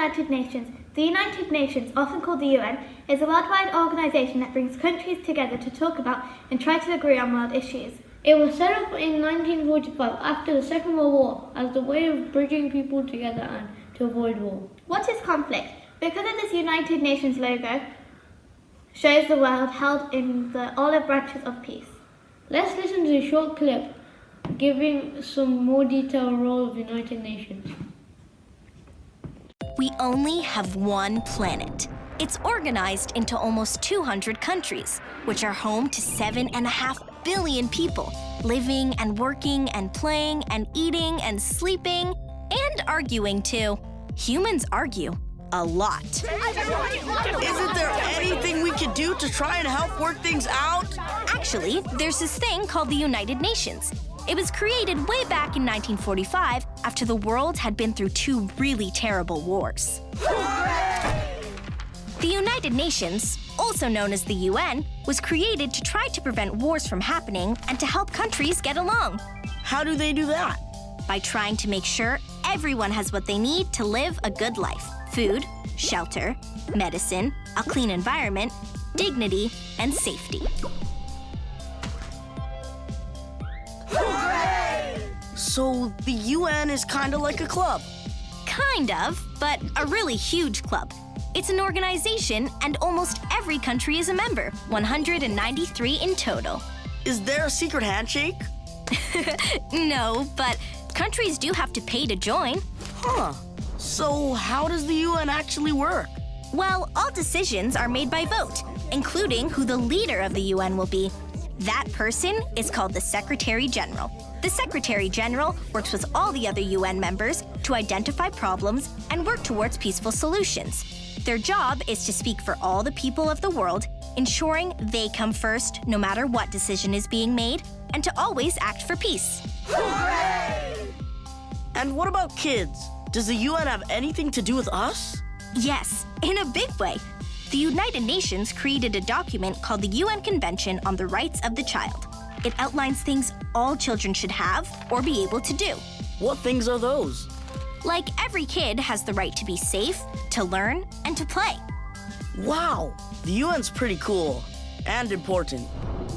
United Nations. The United Nations, often called the UN, is a worldwide organisation that brings countries together to talk about and try to agree on world issues. It was set up in 1945 after the Second World War as the way of bridging people together and to avoid war. What is conflict? Because of this United Nations logo shows the world held in the olive branches of peace. Let's listen to a short clip giving some more detailed role of the United Nations. We only have one planet. It's organized into almost 200 countries, which are home to 7.5 billion people, living and working and playing and eating and sleeping and arguing too. Humans argue a lot. Isn't there anything we could do to try and help work things out? Actually, there's this thing called the United Nations. It was created way back in 1945 after the world had been through 2 really terrible wars. The United Nations, also known as the UN, was created to try to prevent wars from happening and to help countries get along. How do they do that? By trying to make sure everyone has what they need to live a good life. Food, shelter, medicine, a clean environment, dignity, and safety. So the UN is kind of like a club. Kind of, but a really huge club. It's an organization, and almost every country is a member, 193 in total. Is there a secret handshake? No, but countries do have to pay to join. Huh. So how does the UN actually work? Well, all decisions are made by vote, including who the leader of the UN will be. That person is called the Secretary General. The Secretary General works with all the other UN members to identify problems and work towards peaceful solutions. Their job is to speak for all the people of the world, ensuring they come first no matter what decision is being made, and to always act for peace. Hooray! And what about kids? Does the UN have anything to do with us? Yes, in a big way. The United Nations created a document called the UN Convention on the Rights of the Child. It outlines things all children should have or be able to do. What things are those? Like every kid has the right to be safe, to learn, and to play. Wow, the UN's pretty cool and important.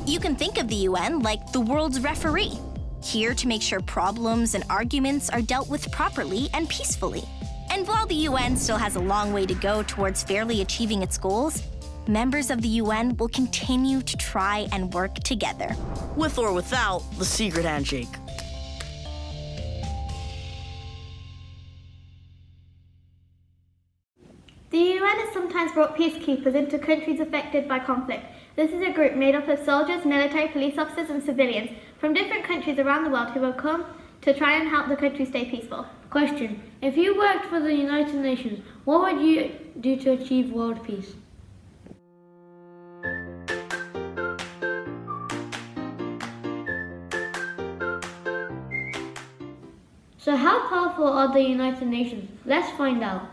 You can think of the UN like the world's referee, here to make sure problems and arguments are dealt with properly and peacefully. And while the UN still has a long way to go towards fairly achieving its goals, members of the UN will continue to try and work together. With or without the secret handshake. The UN has sometimes brought peacekeepers into countries affected by conflict. This is a group made up of soldiers, military, police officers, and civilians from different countries around the world who have come to try and help the country stay peaceful. Question: if you worked for the United Nations, what would you do to achieve world peace? So how powerful are the United Nations? Let's find out.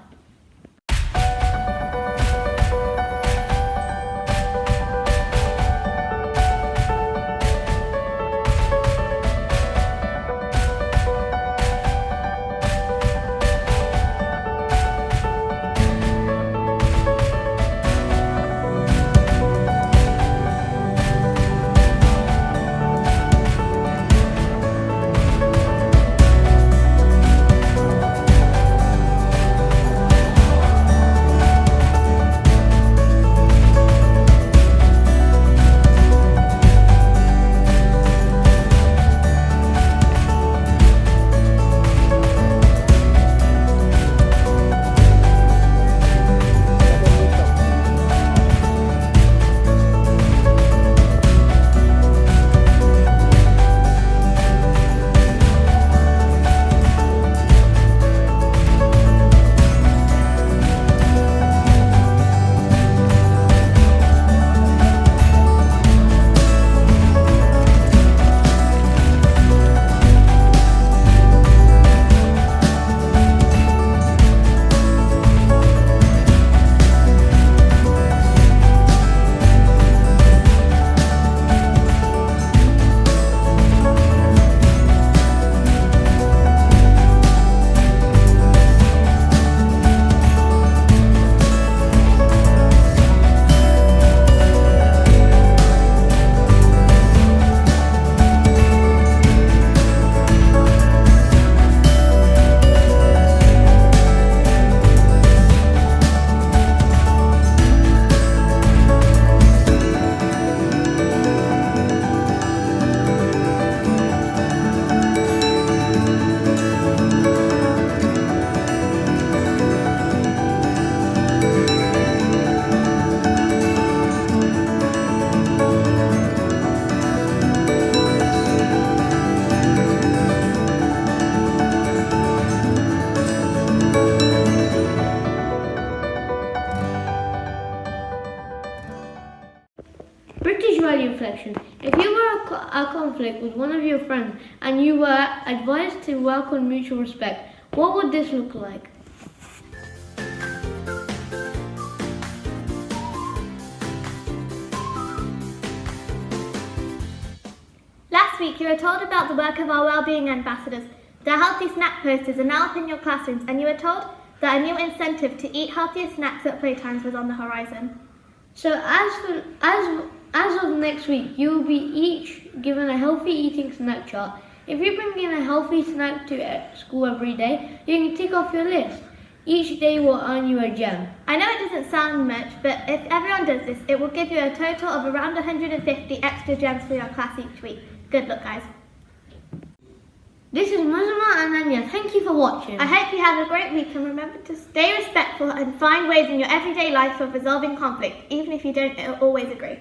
friends and you were advised to work on mutual respect, what would this look like? Last week, you were told about the work of our wellbeing ambassadors. The healthy snack posters are now up in your classrooms, and you were told that a new incentive to eat healthier snacks at playtimes was on the horizon. So as of next week, you will be each given a healthy eating snack chart. If you bring in a healthy snack to school every day, you can tick off your list. Each day will earn you a gem. I know it doesn't sound much, but if everyone does this, it will give you a total of around 150 extra gems for your class each week. Good luck, guys. This is Muzama and Anya. Thank you for watching. I hope you have a great week and remember to stay respectful and find ways in your everyday life of resolving conflict, even if you don't always agree.